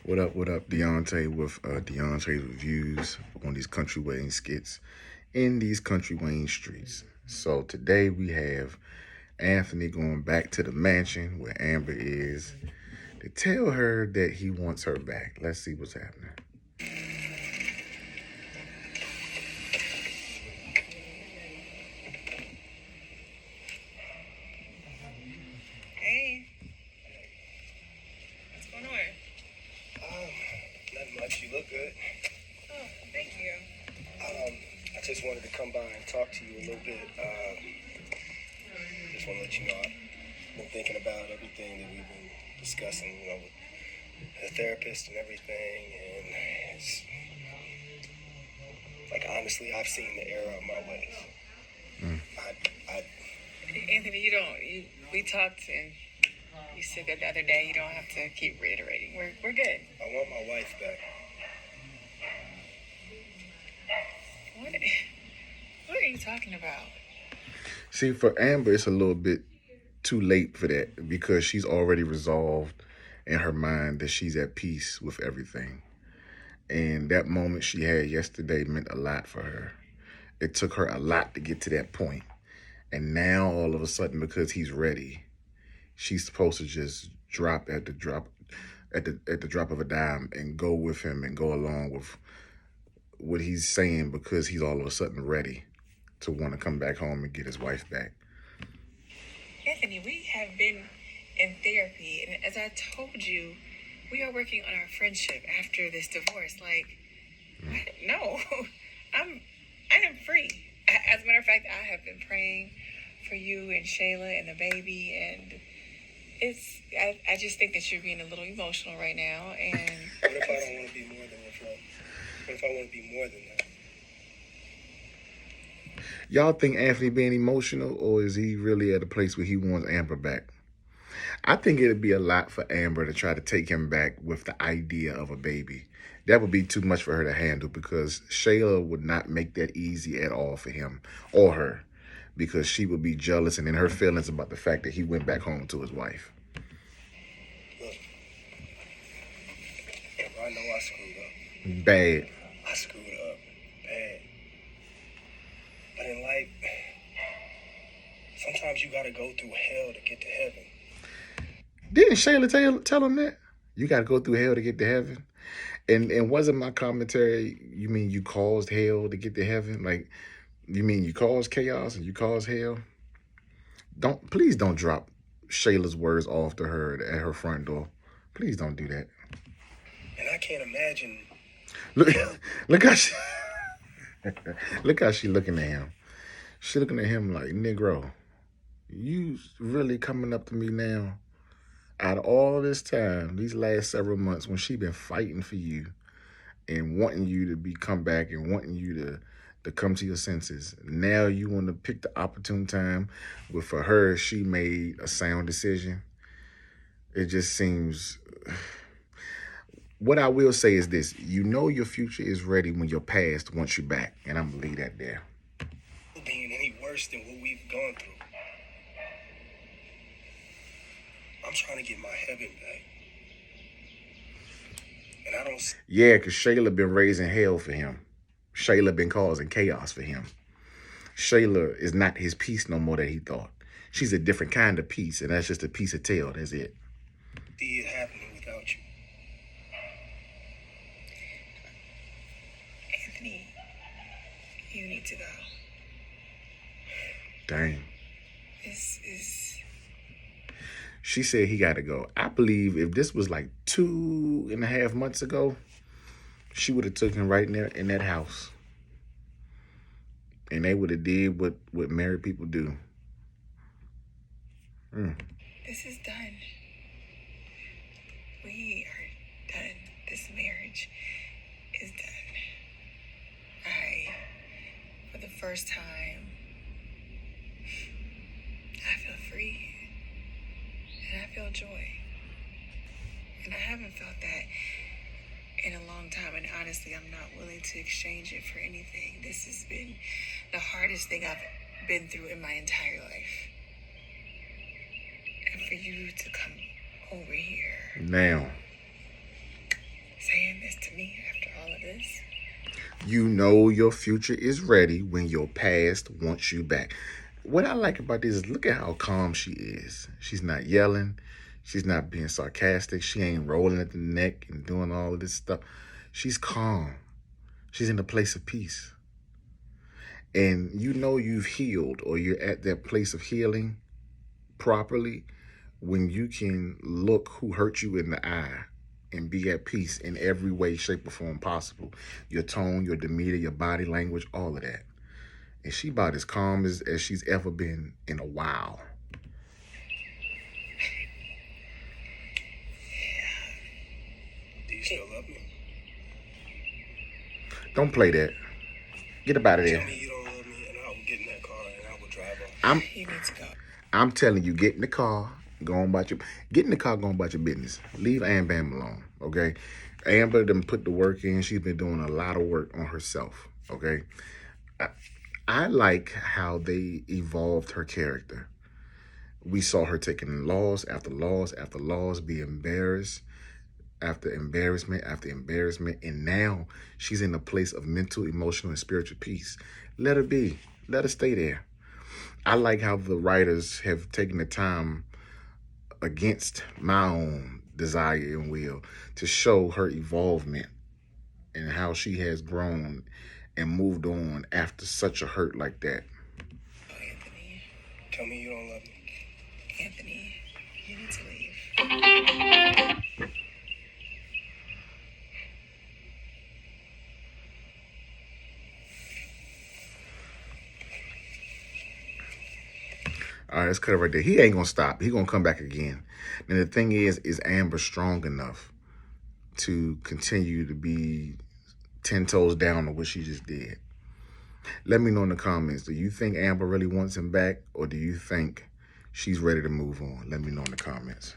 What up, Deontay with Deontay's reviews on these Kountry Wayne skits in these Kountry Wayne streets. So today we have Anthony going back to the mansion where Amber is to tell her that he wants her back. Let's see what's happening. Hey, what's going on? Nothing much. You look good. Oh, thank you. I just wanted to come by and talk to you a little bit. Just want to let you know I've been thinking about everything that we've been discussing, with the therapist and everything, and it's like, honestly, I've seen the error of my ways. Anthony, we talked and you said that the other day. You don't have to keep reiterating. We're good. I want my wife back. What are you talking about? See, for Amber, it's a little bit too late for that because she's already resolved in her mind that she's at peace with everything. And that moment she had yesterday meant a lot for her. It took her a lot to get to that point. And now all of a sudden, because he's ready, she's supposed to just drop at the drop of a dime and go with him and go along with what he's saying because he's all of a sudden ready to want to come back home and get his wife back. Anthony, we have been in therapy, and as I told you, we are working on our friendship after this divorce. No, I am free. As a matter of fact, I have been praying for you and Shayla and the baby, and I just think that you're being a little emotional right now. And What if I don't want to be more than your friend? What if I want to be more than that? Y'all think Anthony being emotional, or is he really at a place where he wants Amber back? I think it'd be a lot for Amber to try to take him back with the idea of a baby. That would be too much for her to handle because Shayla would not make that easy at all for him or her because she would be jealous and in her feelings about the fact that he went back home to his wife. Look, Amber, I know I screwed up. Bad. I screwed up bad. But in life, sometimes you gotta go through hell to get to heaven. Didn't Shayla tell him that? You got to go through hell to get to heaven? And wasn't my commentary, you mean you caused hell to get to heaven? Like, you mean you caused chaos and you caused hell? Please don't drop Shayla's words off to her at her front door. Please don't do that. And I can't imagine. Look how she, look how she looking at him. She looking at him like, Negro, you really coming up to me now? Out of all this time, these last several months, when she been fighting for you and wanting you to come back and wanting you to come to your senses, now you want to pick the opportune time where for her, she made a sound decision. It just seems... What I will say is this. You know your future is ready when your past wants you back. And I'm going to leave that there. Being any worse than what we've gone through. I'm trying to get my heaven back. And I don't... Yeah, because Shayla been raising hell for him. Shayla been causing chaos for him. Shayla is not his peace no more that he thought. She's a different kind of peace, and that's just a piece of tail. That's it. See it happening without you. Anthony, you need to go. Dang. This is... She said he got to go. I believe if this was like 2.5 months ago, she would have took him right in there in that house. And they would have did what married people do. This is done. We are done. This marriage is done. For the first time, I feel free. And I feel joy. And I haven't felt that in a long time. And honestly, I'm not willing to exchange it for anything. This has been the hardest thing I've been through in my entire life. And for you to come over here. Now. You know your future is ready when your past wants you back. What I like about this is look at how calm she is. She's not yelling. She's not being sarcastic. She ain't rolling at the neck and doing all of this stuff. She's calm. She's in a place of peace. And you know you've healed or you're at that place of healing properly when you can look who hurt you in the eye and be at peace in every way, shape, or form possible. Your tone, your demeanor, your body language, all of that. And she about as calm as she's ever been in a while. Do you still love me? Don't play that. Get up out of Tell there. me you don't love me, and I will get in that car and I will drive off. You need to go. I'm telling you, get in the car, go on about your business. Leave Am Bam alone, okay? Amber done put the work in. She's been doing a lot of work on herself, okay? I like how they evolved her character. We saw her taking loss after loss after loss, be embarrassed after embarrassment after embarrassment, and now she's in a place of mental, emotional, and spiritual peace. Let her be. Let her stay there. I like how the writers have taken the time against my own desire and will to show her evolvement and how she has grown and moved on after such a hurt like that. Oh, Anthony. Tell me you don't love me. Anthony, you need to leave. All right, let's cut it right there. He ain't gonna stop. He gonna come back again. And the thing is Amber strong enough to continue to be 10 toes down on what she just did? Let me know in the comments. Do you think Amber really wants him back, or do you think she's ready to move on? Let me know in the comments.